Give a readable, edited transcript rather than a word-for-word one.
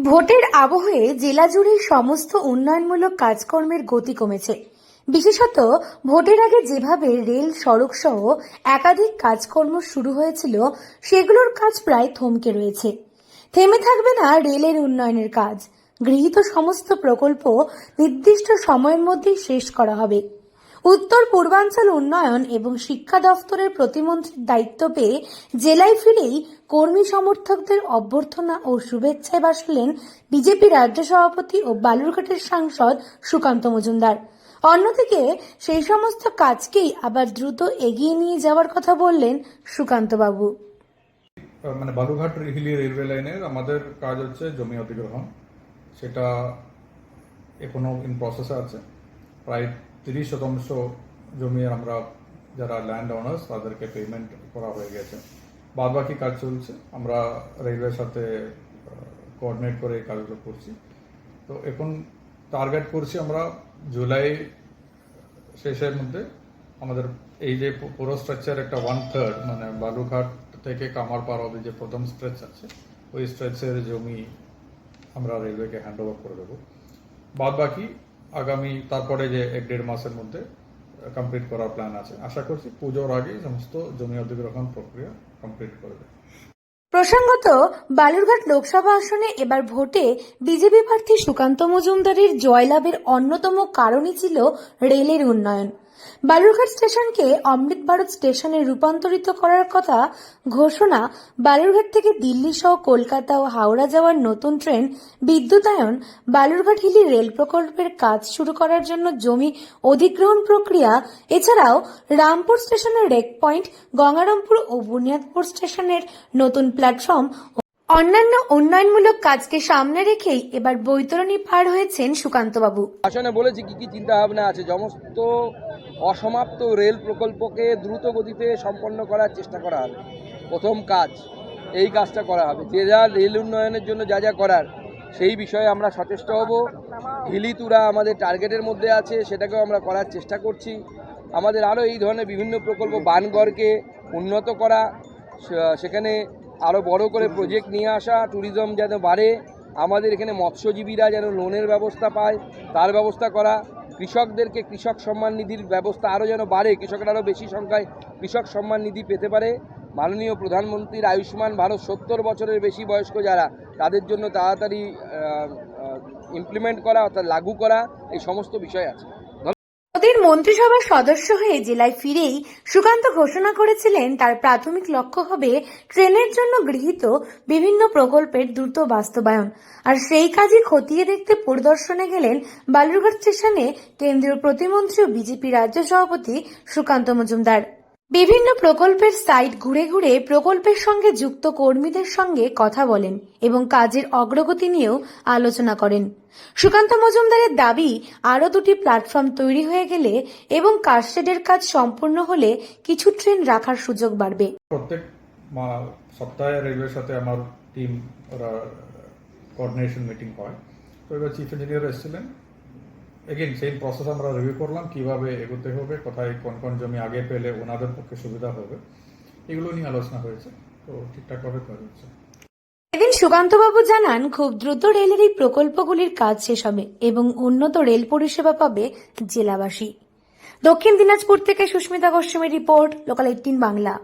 ভোটের আবহে জেলা জুড়ে সমস্ত উন্নয়নমূলক কাজকর্মের গতি কমেছে। বিশেষত ভোটের আগে যেভাবে রেল, সড়ক সহ একাধিক কাজকর্ম শুরু হয়েছিল, সেগুলোর কাজ প্রায় থমকে রয়েছে। থেমে থাকবে না রেলের উন্নয়নের কাজ। গৃহীত সমস্ত প্রকল্প নির্দিষ্ট সময়ের মধ্যেই শেষ করা হবে। উত্তর পূর্বাঞ্চল উন্নয়ন এবং শিক্ষা দফতরের প্রতিমন্ত্রীর দায়িত্ব পেয়ে জেলায় ফিরেই কর্মী সমর্থকদের অভ্যর্থনা ও শুভেচ্ছায় ভাসলেন বিজেপি রাজ্য সভাপতি ও বালুরঘাটের সাংসদ সুকান্ত মজুমদার। অন্যদিকে সেই সমস্ত কাজকেই আবার দ্রুত এগিয়ে নিয়ে যাওয়ার কথা বললেন সুকান্ত বাবু। বালুরঘাট হিলি রেলওয়ে লাইনের আমাদের কাজ হচ্ছে জমি অধিগ্রহণ। সেটা এখনো ইন প্রসেসে আছে। প্রায় 30% জমি আমরা যারা ল্যান্ড ওনার্স তাদেরকে পেমেন্ট করা হয়ে গেছে। বাদ বাকি কাজ চলছে। আমরা রেলওয়ের সাথে কোঅর্ডিনেট করে এই কাজগুলো করছি। তো এখন টার্গেট করছি আমরা জুলাই শেষের মধ্যে আমাদের এই যে পুরো স্ট্রাকচার একটা 1/3 বালুরঘাট থেকে কামারপাড়া অবধি যে প্রথম স্ট্রেচ আছে, ওই স্ট্রেচের জমি আমরা রেলওয়েকে হ্যান্ড ওভার করে দেবো। বাদ বাকি আগামী তারপরে যে 1-1.5 মাসের মধ্যে কমপ্লিট করার প্ল্যান আছে। আশা করছি পুজোর আগে সমস্ত জমি অধিগ্রহণ প্রক্রিয়া কমপ্লিট করে দেবে। প্রসঙ্গত, বালুরঘাট লোকসভা আসনে এবার ভোটে বিজেপি প্রার্থী সুকান্ত মজুমদারের জয়লাভের অন্যতম কারণই ছিল রেলের উন্নয়ন। বালুরঘাট স্টেশনকে অমৃত ভারত স্টেশনে রূপান্তরিত করার কথা ঘোষণা, বালুরঘাট থেকে দিল্লি সহ কলকাতা ও হাওড়া যাওয়ার নতুন ট্রেন, বিদ্যুতায়ন, বালুরঘাট হিলি রেল প্রকল্পের কাজ শুরু করার জন্য জমি অধিগ্রহণ প্রক্রিয়া, এছাড়াও রামপুর স্টেশনের রেক পয়েন্ট, গঙ্গারামপুর ও বুনিয়াদপুর স্টেশনের নতুন প্ল্যাটফর্ম অন্যান্য উন্নয়নমূলক কাজকে সামনে রেখেই এবার বৈতরণী পার হয়েছেন সুকান্তবাবু। আসলে বলেছি কি চিন্তা ভাবনা আছে। সমস্ত অসমাপ্ত রেল প্রকল্পকে দ্রুত গতিতে সম্পন্ন করার চেষ্টা করা হবে। প্রথম কাজ এই কাজটা করা হবে। যে যা রেল উন্নয়নের জন্য যা যা করার সেই বিষয়ে আমরা সচেষ্ট হব। হিলিতুরা আমাদের টার্গেটের মধ্যে আছে, সেটাকেও আমরা করার চেষ্টা করছি। আমাদের আরও এই ধরনের বিভিন্ন প্রকল্প, বানগড়কে উন্নত করা, সেখানে আরও বড় করে প্রজেক্ট নিয়ে আসা, ট্যুরিজম যেন বাড়ে, আমাদের এখানে মৎস্যজীবীরা যেন লোনের ব্যবস্থা পায় তার ব্যবস্থা করা, কৃষকদেরকে কৃষক সম্মান নিধির ব্যবস্থা আরও যেন বাড়ে, কৃষকরা আরও বেশি সংখ্যায় কৃষক সম্মান নিধি পেতে পারে। মাননীয় প্রধানমন্ত্রীর আয়ুষ্মান ভারত 70 বছরের বেশি বয়স্ক যারা, তাদের জন্য তাড়াতাড়ি ইমপ্লিমেন্ট করা অর্থাৎ লাগু করা, এই সমস্ত বিষয় আছে। মোদীর মন্ত্রিসভার সদস্য হয়ে জেলায় ফিরেই সুকান্ত ঘোষণা করেছিলেন তার প্রাথমিক লক্ষ্য হবে ট্রেনের জন্য গৃহীত বিভিন্ন প্রকল্পের দ্রুত বাস্তবায়ন। আর সেই কাজই খতিয়ে দেখতে পরিদর্শনে গেলেন বালুরঘাট স্টেশনে কেন্দ্রীয় প্রতিমন্ত্রী ও বিজেপি রাজ্য সভাপতি সুকান্ত মজুমদার। বিভিন্ন প্রকল্পের সাইট ঘুরে ঘুরে প্রকল্পের সঙ্গে যুক্ত কর্মীদের সঙ্গে কথা বলেন এবং কাজের অগ্রগতি নিয়েও আলোচনা করেন। সুকান্ত মজুমদারের দাবি, আরও 2টি প্ল্যাটফর্ম তৈরি হয়ে গেলে এবং কারশেডের কাজ সম্পূর্ণ হলে কিছু ট্রেন রাখার সুযোগ বাড়বে। প্রত্যেক সপ্তাহে রেলওয়ের সাথে আমার টিম ওরা কোঅর্ডিনেশন মিটিং হয়। তো এবার চিফ ইঞ্জিনিয়ার এসেছিলেন। এগেন সেই প্রসেস আমরা রিভিউ করলাম, কিভাবে এগোতে হবে, কোথায় কোন কোন জমি আগে পেলে ওনাদের পক্ষে সুবিধা হবে, এগুলো নিয়ে আলোচনা হয়েছে। তো ঠিকঠাকভাবে কাজ হচ্ছে। এদিন সুকান্তবাবু জানান, খুব দ্রুত রেলের এই প্রকল্পগুলির কাজ শেষ হবে এবং উন্নত রেল পরিষেবা পাবে জেলাবাসী। দক্ষিণ দিনাজপুর থেকে সুস্মিতা গোস্বামীর রিপোর্ট, লোকাল 18 বাংলা।